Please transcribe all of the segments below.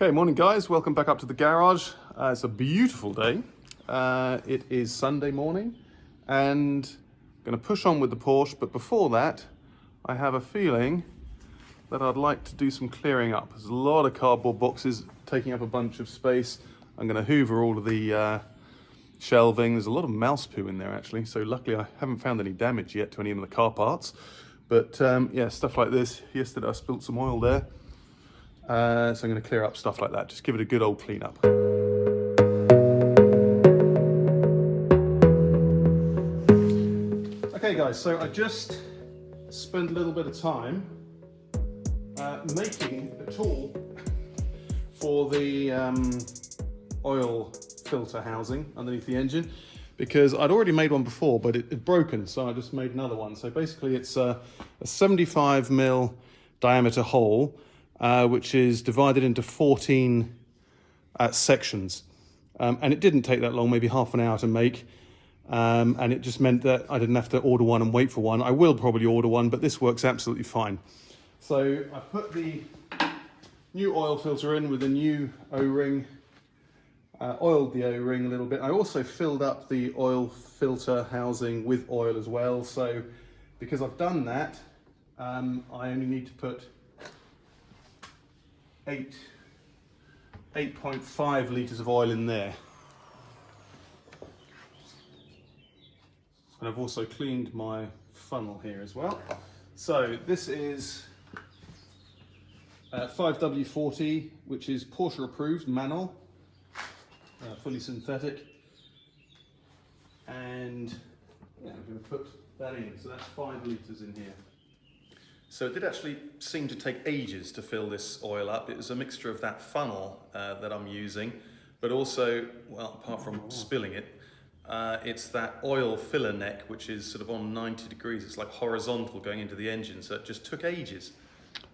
Okay, morning guys, welcome back up to the garage. It's a beautiful day. It is Sunday morning and I'm going to push on with the Porsche, but before that I have a feeling that I'd like to do some clearing up. There's a lot of cardboard boxes taking up a bunch of space. I'm going to hoover all of the shelving. There's a lot of mouse poo in there actually, so luckily I haven't found any damage yet to any of the car parts. But yeah, stuff like this. Yesterday I spilt some oil there. So I'm going to clear up stuff like that, just give it a good old clean up. Okay guys, so I just spent a little bit of time making a tool for the oil filter housing underneath the engine, because I'd already made one before but it had broken, so I just made another one. So basically it's a 75mm diameter hole, which is divided into 14 sections. And it didn't take that long, maybe half an hour to make. And it just meant that I didn't have to order one and wait for one. I will probably order one, but this works absolutely fine. So I put the new oil filter in with a new O-ring, oiled the O-ring a little bit. I also filled up the oil filter housing with oil as well. So because I've done that, I only need to put 8.5 litres of oil in there. And I've also cleaned my funnel here as well. So this is 5W40, which is Porsche approved, manual, fully synthetic. And yeah, I'm going to put that in, so that's 5 litres in here. So it did actually seem to take ages to fill this oil up. It was a mixture of that funnel that I'm using, but also, well, apart from spilling it, it's that oil filler neck, which is sort of on 90 degrees. It's like horizontal going into the engine, so it just took ages.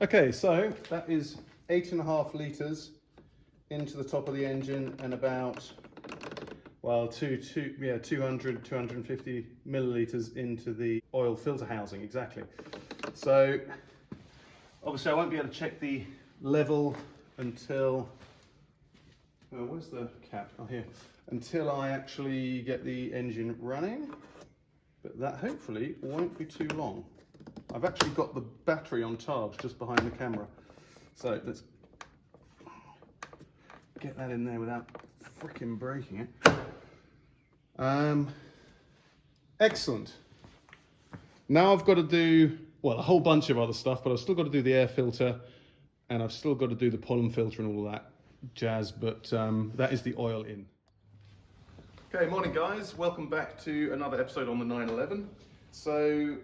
Okay, so that is 8.5 litres into the top of the engine and about, well, 250 millilitres into the oil filter housing, exactly. So obviously I won't be able to check the level until, where's the cap? Oh, here. Until I actually get the engine running, but that hopefully won't be too long. I've actually got the battery on charge just behind the camera. So let's get that in there without freaking breaking it. Excellent. Now I've got to do, well, a whole bunch of other stuff, but I've still got to do the air filter and I've still got to do the pollen filter and all that jazz, but that is the oil in. Okay, morning guys, welcome back to another episode on the 911. So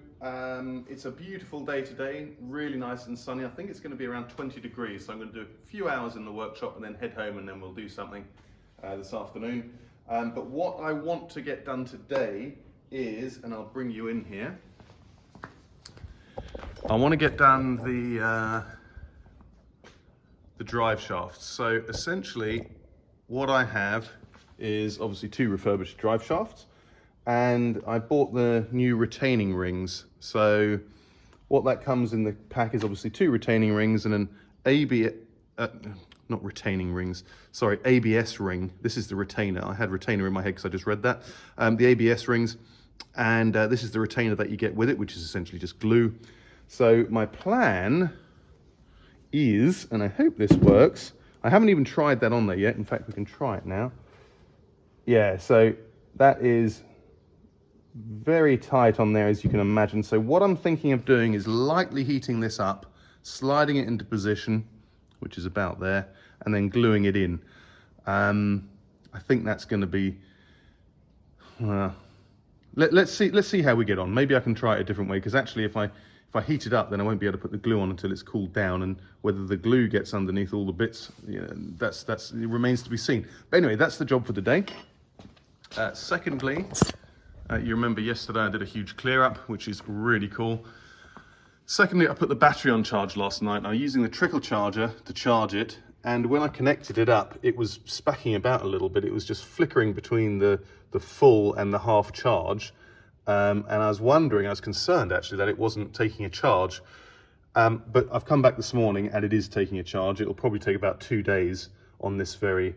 it's a beautiful day today, really nice and sunny. I think it's going to be around 20 degrees, so I'm going to do a few hours in the workshop and then head home, and then we'll do something this afternoon. But what I want to get done today is, and I'll bring you in here, I want to get done the drive shafts. So essentially what I have is obviously 2 refurbished drive shafts, and I bought the new retaining rings. So what that comes in the pack is obviously 2 retaining rings and an ABS ring. This is the retainer. I had retainer in my head because I just read that. The ABS rings, and this is the retainer that you get with it, which is essentially just glue. So my plan is, and I hope this works, I haven't even tried that on there yet. In fact, we can try it now. Yeah, so that is very tight on there, as you can imagine. So what I'm thinking of doing is lightly heating this up, sliding it into position, which is about there, and then gluing it in. I think that's going to be, let's see how we get on. Maybe I can try it a different way, because actually if I heat it up, then I won't be able to put the glue on until it's cooled down, and whether the glue gets underneath all the bits, you know, it remains to be seen. But anyway, that's the job for today. Secondly, you remember yesterday I did a huge clear up, which is really cool. Secondly, I put the battery on charge last night. I'm using the trickle charger to charge it, and when I connected it up, it was spacking about a little bit. It was just flickering between the full and the half charge. And I was concerned actually that it wasn't taking a charge. But I've come back this morning and it is taking a charge. It'll probably take about 2 days on this very,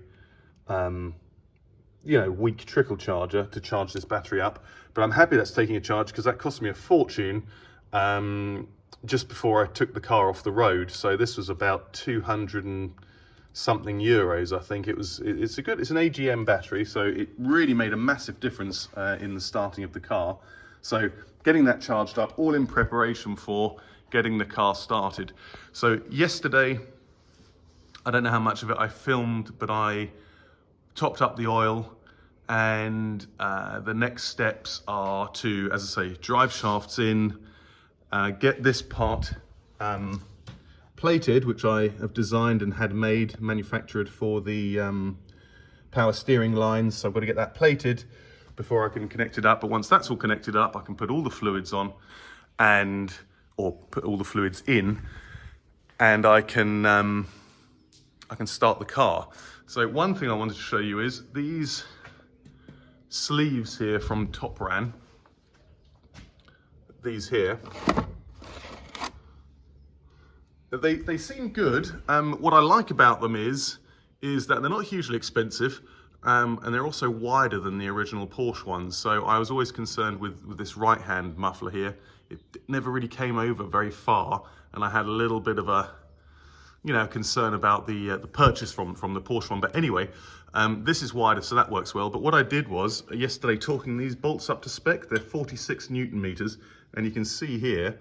weak trickle charger to charge this battery up. But I'm happy that's taking a charge because that cost me a fortune just before I took the car off the road. So this was about 200 and something euros, I think. It's an AGM battery, so it really made a massive difference in the starting of the car. So getting that charged up, all in preparation for getting the car started. So yesterday, I don't know how much of it I filmed, but I topped up the oil, and the next steps are to, as I say, drive shafts in, get this part plated, which I have designed and had manufactured for the power steering lines. So I've got to get that plated before I can connect it up. But once that's all connected up, I can put all the fluids on or put all the fluids in, and I can start the car. So one thing I wanted to show you is these sleeves here from Top Ran. These here. They seem good. What I like about them is that they're not hugely expensive, and they're also wider than the original Porsche ones. So I was always concerned with this right-hand muffler here. It never really came over very far, and I had a little bit of a, concern about the purchase from the Porsche one. But anyway, this is wider, so that works well. But what I did was yesterday torquing these bolts up to spec. They're 46 Newton meters, and you can see here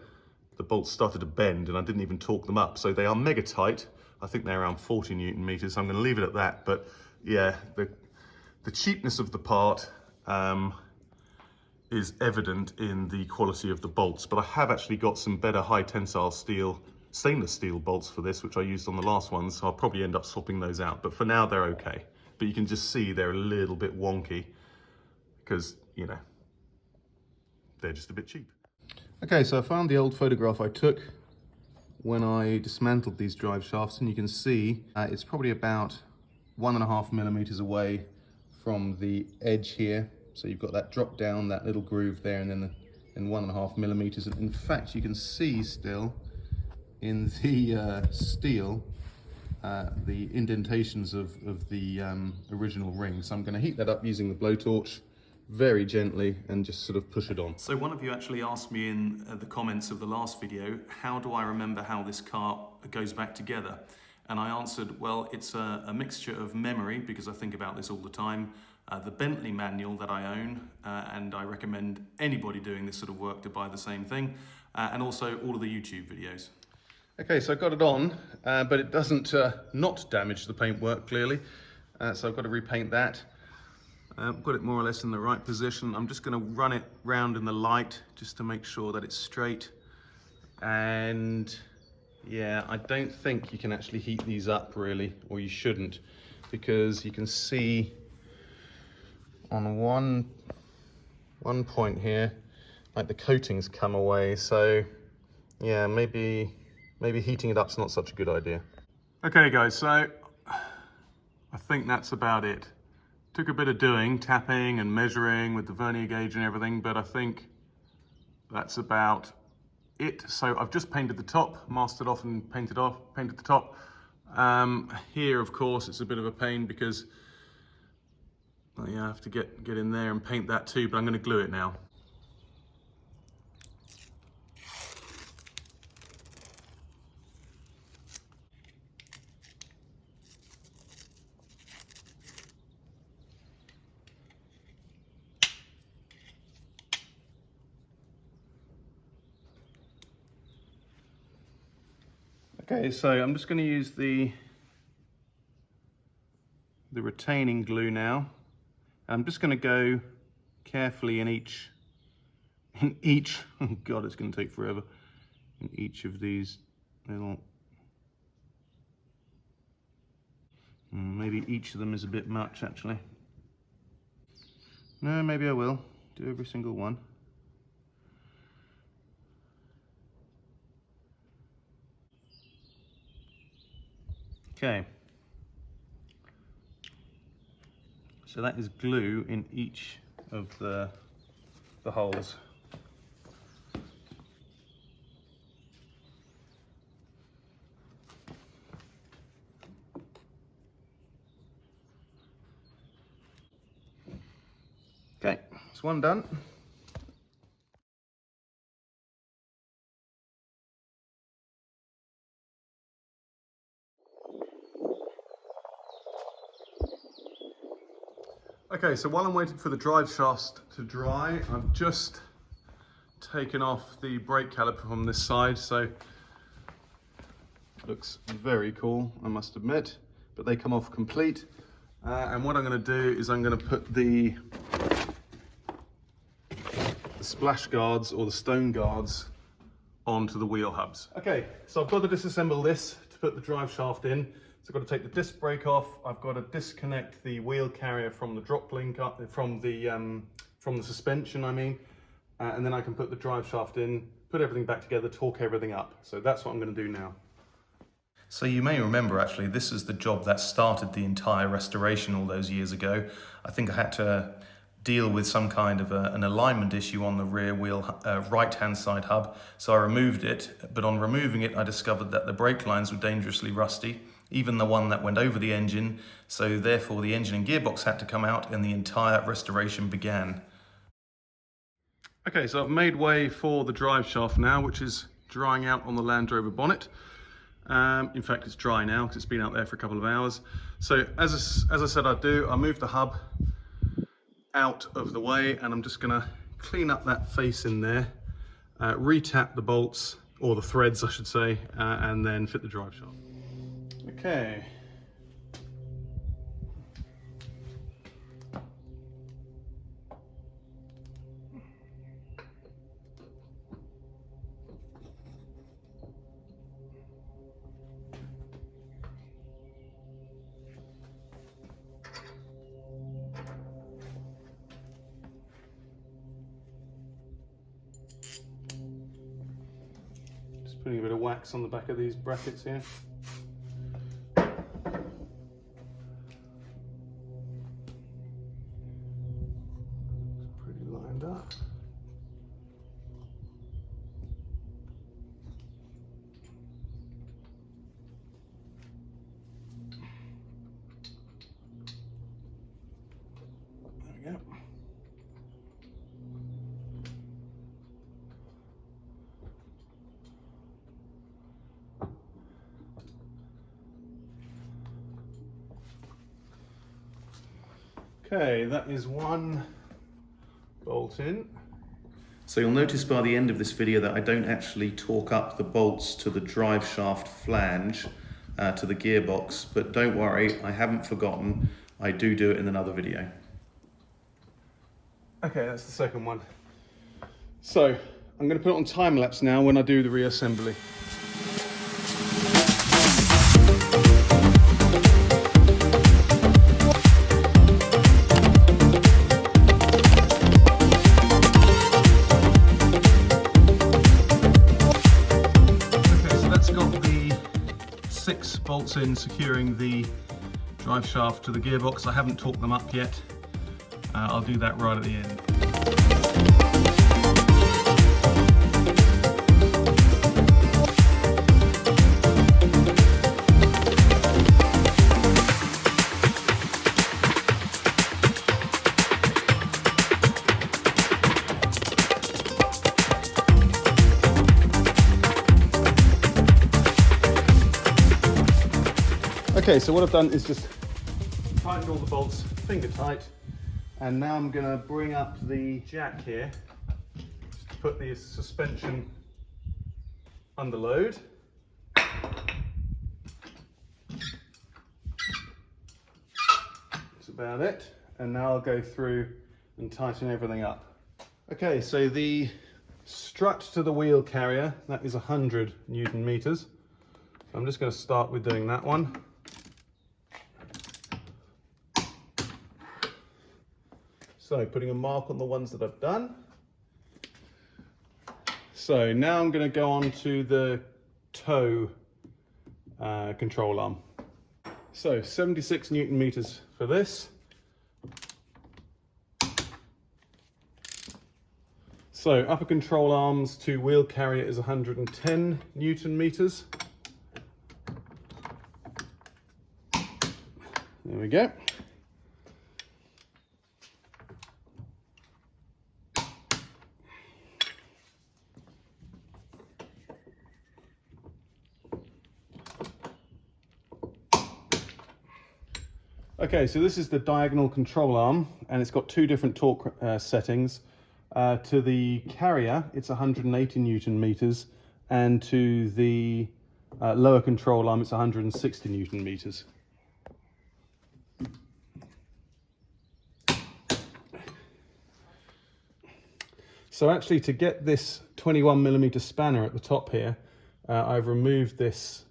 the bolts started to bend, and I didn't even torque them up. So they are mega tight. I think they're around 40 Newton meters. So I'm going to leave it at that. But yeah, the cheapness of the part is evident in the quality of the bolts. But I have actually got some better high tensile stainless steel bolts for this, which I used on the last one. So I'll probably end up swapping those out. But for now, they're okay. But you can just see they're a little bit wonky because, they're just a bit cheap. Okay, so I found the old photograph I took when I dismantled these drive shafts, and you can see it's probably about 1.5 millimeters away from the edge here. So you've got that drop down, that little groove there, and then 1.5 millimeters. And in fact, you can see still in the steel the indentations of the original ring. So I'm going to heat that up using the blowtorch very gently and just sort of push it on. So one of you actually asked me in the comments of the last video, how do I remember how this car goes back together? And I answered, well, it's a mixture of memory, because I think about this all the time, the Bentley manual that I own, and I recommend anybody doing this sort of work to buy the same thing, and also all of the YouTube videos. Okay, so I got it on, but it doesn't not damage the paintwork, clearly. So I've got to repaint that. Got it more or less in the right position. I'm just going to run it round in the light just to make sure that it's straight. And yeah, I don't think you can actually heat these up really, or you shouldn't, because you can see on one point here, like the coatings come away. So yeah, maybe heating it up's not such a good idea. Okay guys, so I think that's about it. Took a bit of doing, tapping and measuring with the vernier gauge and everything, but I think that's about it. So I've just painted the top, mastered off and painted the top. Here, of course, it's a bit of a pain because I have to get in there and paint that too, but I'm going to glue it now. Okay, so I'm just going to use the retaining glue now. I'm just going to go carefully in each, oh God, it's going to take forever, in each of these little, maybe each of them is a bit much actually. No, maybe I will do every single one. Okay, so that is glue in each of the holes. That's one done. Okay, so while I'm waiting for the drive shafts to dry, I've just taken off the brake caliper from this side, so it looks very cool, I must admit, but they come off complete. And what I'm going to do is I'm going to put the splash guards or the stone guards onto the wheel hubs. Okay, so I've got to disassemble this to put the drive shaft in. So I've got to take the disc brake off. I've got to disconnect the wheel carrier from the drop link up, from the suspension, I mean, and then I can put the drive shaft in, put everything back together, torque everything up. So that's what I'm going to do now. So you may remember, actually, this is the job that started the entire restoration all those years ago. I think I had to deal with some kind of an alignment issue on the rear wheel right-hand side hub, so I removed it. But on removing it, I discovered that the brake lines were dangerously rusty, even the one that went over the engine, so therefore the engine and gearbox had to come out and the entire restoration began. Okay, so I've made way for the drive shaft now, which is drying out on the Land Rover bonnet. In fact, it's dry now because it's been out there for a couple of hours. So as I said I'd do, I moved the hub out of the way, and I'm just going to clean up that face in there, retap the bolts, or the threads I should say, and then fit the drive shaft. Okay. Just putting a bit of wax on the back of these brackets here. Up. There we go. Okay, that is one bolt in. So you'll notice by the end of this video that I don't actually torque up the bolts to the drive shaft flange to the gearbox, but don't worry, I haven't forgotten. I do it in another video. Okay, that's the second one. So I'm going to put it on time lapse now when I do the reassembly. Bolts in securing the drive shaft to the gearbox. I haven't torqued them up yet. I'll do that right at the end. Okay, so what I've done is just tightened all the bolts finger tight, and now I'm going to bring up the jack here to put the suspension under load. That's about it, and now I'll go through and tighten everything up. Okay, so the strut to the wheel carrier, that is 100 Newton meters. So I'm just going to start with doing that one. So putting a mark on the ones that I've done. So now I'm going to go on to the toe control arm. So 76 Newton meters for this. So upper control arms to wheel carrier is 110 Newton meters. There we go. Okay, so this is the diagonal control arm, and it's got two different torque settings. To the carrier, it's 180 Newton meters, and to the lower control arm, it's 160 Newton meters. So actually, to get this 21mm spanner at the top here, I've removed this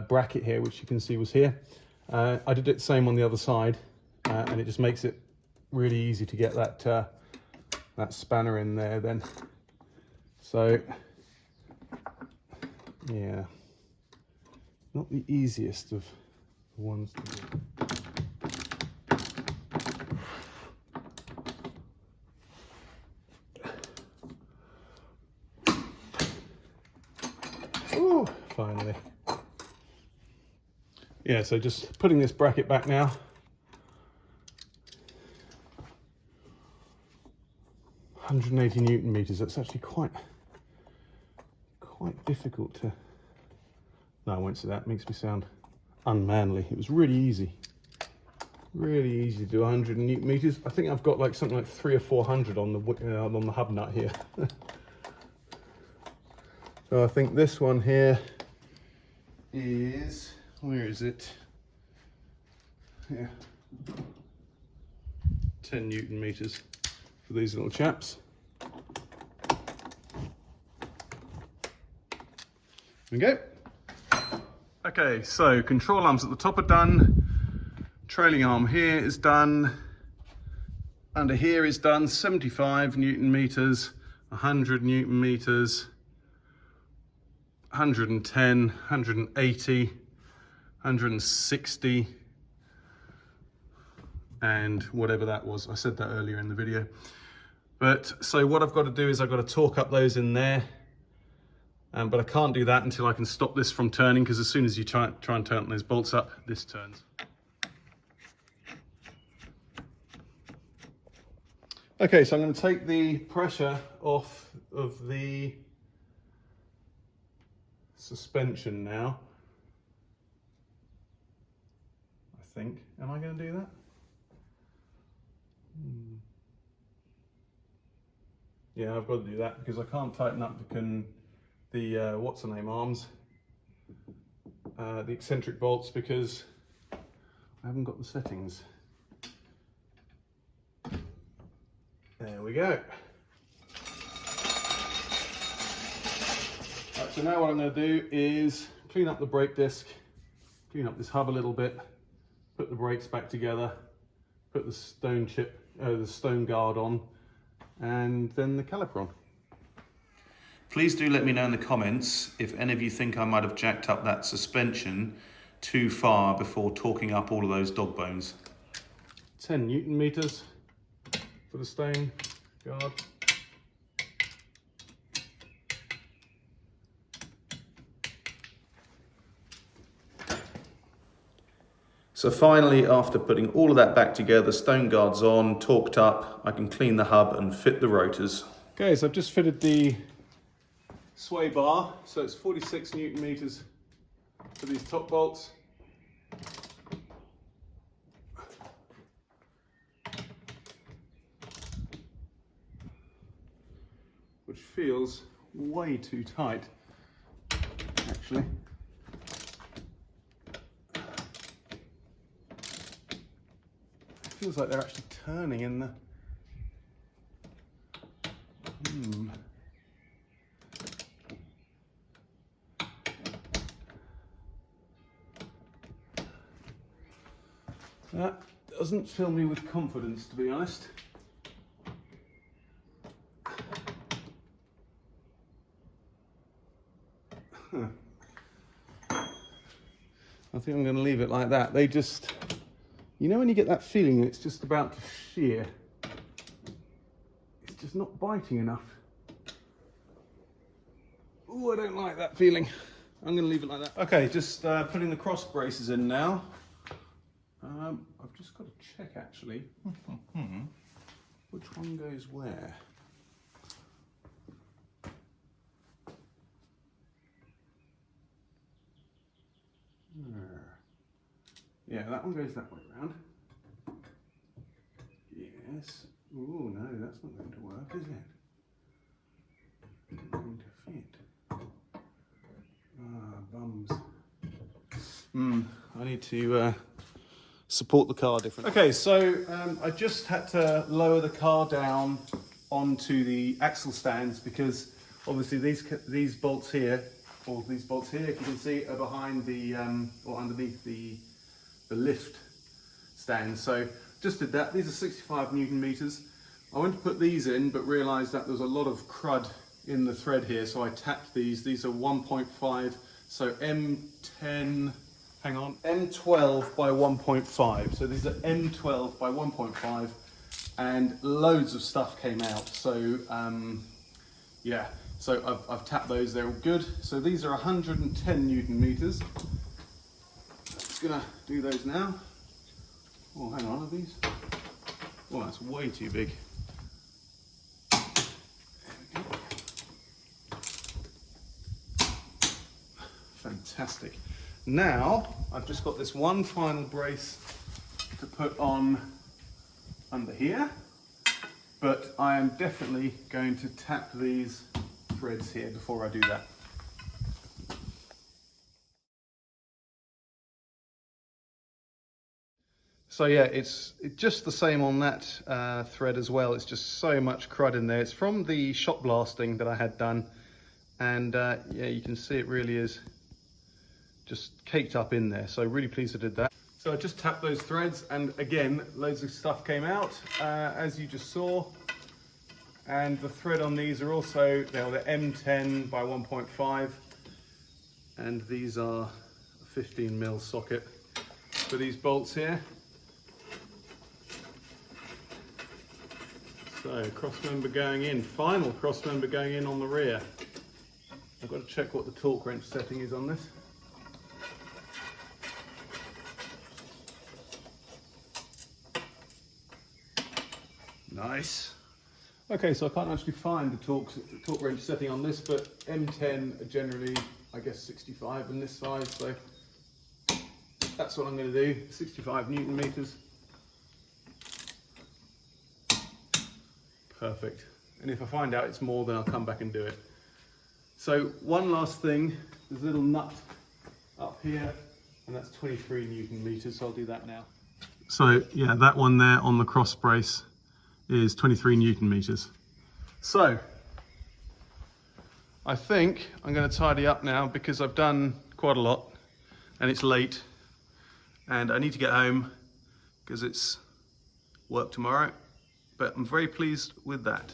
bracket here, which you can see was here. I did it the same on the other side, and it just makes it really easy to get that that spanner in there then. So yeah, not the easiest of the ones to do. Ooh, finally. Yeah, so just putting this bracket back now. (180 Newton meters). That's actually quite difficult to. No, I won't say that. It makes me sound unmanly. It was really easy. Really easy to do 100 Newton meters. I think I've got like something like 300 or 400 on the hub nut here. So I think this one here is, where is it? Yeah, 10 Newton meters for these little chaps. There we go. Okay, so control arms at the top are done. Trailing arm here is done. Under here is done. 75 Newton meters, 100 Newton meters, 110, 180, 160, and whatever that was. I said that earlier in the video. But so what I've got to do is I've got to torque up those in there. But I can't do that until I can stop this from turning, because as soon as you try and turn those bolts up, this turns. Okay, so I'm going to take the pressure off of the suspension now. I think. Am I going to do that? Yeah, I've got to do that because I can't tighten up the what's the name arms, the eccentric bolts, because I haven't got the settings. There we go. Right, so now what I'm going to do is clean up the brake disc, clean up this hub a little bit, put the brakes back together, put the stone guard on, and then the caliper on. Please do let me know in the comments if any of you think I might have jacked up that suspension too far before torquing up all of those dog bones. 10 Newton meters for the stone guard. So finally, after putting all of that back together, stone guards on, torqued up, I can clean the hub and fit the rotors. Okay, so I've just fitted the sway bar, so it's 46 Newton meters for these top bolts. Which feels way too tight, actually. It feels like they're actually turning in the... That doesn't fill me with confidence, to be honest. I think I'm going to leave it like that. They just, you know when you get that feeling it's just about to shear? It's just not biting enough. Oh, I don't like that feeling. I'm going to leave it like that. Okay, just putting the cross braces in now. I've just got to check actually. Which one goes where? Yeah, yeah, that one goes that way around. Yes. Oh no, that's not going to work, is it? Not going to fit. Ah, bums. I need to support the car differently. Okay, so I just had to lower the car down onto the axle stands because obviously these bolts here, or these bolts here, if you can see, are behind the or underneath the lift stand. So just did that. These are 65 Newton meters. I went to put these in, but realised that there was a lot of crud in the thread here, so I tapped these. These are 1.5, so M10. Hang on, M12 by 1.5. So these are M12 by 1.5, and loads of stuff came out. So yeah, so I've tapped those. They're all good. So these are 110 Newton meters. Just gonna do those now. Oh, hang on, are these? Oh, that's way too big. There we go. Fantastic. Now, I've just got this one final brace to put on under here, but I am definitely going to tap these threads here before I do that. So yeah, it's just the same on that thread as well. It's just so much crud in there. It's from the shot blasting that I had done, and yeah, you can see it really is just caked up in there. So really pleased I did that. So I just tapped those threads, and again, loads of stuff came out, as you just saw. And the thread on these are also, they're M10 by 1.5, and these are a 15mm socket for these bolts here. So cross member going in, final cross member going in on the rear. I've got to check what the torque wrench setting is on this. Nice. Okay, so I can't actually find the torque wrench setting on this, but M10 are generally, I guess, 65 in this size, so that's what I'm going to do, 65 Newton meters. Perfect. And if I find out it's more, then I'll come back and do it. So one last thing, there's a little nut up here, and that's 23 Newton meters, so I'll do that now. So yeah, that one there on the cross brace is 23 Newton meters. So I think I'm going to tidy up now because I've done quite a lot and it's late and I need to get home because it's work tomorrow, but I'm very pleased with that.